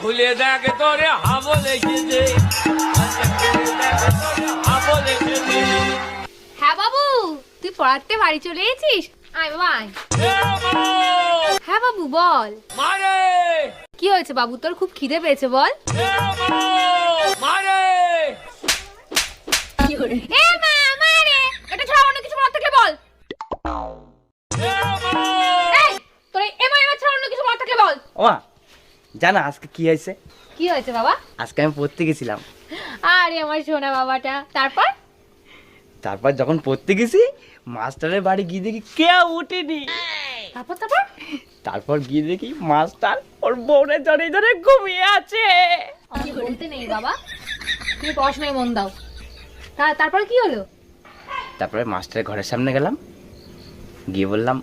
খুলে দেখে তোরে হাবল এসেছে। হ্যাঁ বাবু, তুই পড়াতে বাড়ি চলে এসেছিস? আয় বাবা আয়। হ্যাঁ বাবু বল। মারে কি হয়েছে বাবু, তোর খুব খিদে পেয়েছে বল। মারে এ মা মারে, এটা ছাড়া অন্য কিছু বলার থাকলে বল। এই তোর এ মা এমা ছাড়া অন্য কিছু বলার থাকলে বল। ওমা জানা আজকে কি হয়েছে? কি হয়েছে বাবা? আজকে আমি পড়তে গেছিলাম। আরে আমার সোনা বাবাটা। তারপর যখন পড়তে গেছি মাস্টারের বাড়ি গিয়ে দেখি কেউ উঠেনি। তারপর তারপর গিয়ে দেখি মাস্টার ওর বউরে ধরে ধরে ঘুমিয়ে আছে। আমি বলতে নেই বাবা, তুমি পড়াশোনায় মন দাও। তারপর কি হলো? তারপরে মাস্টারের ঘরের সামনে গেলাম, গিয়ে বললাম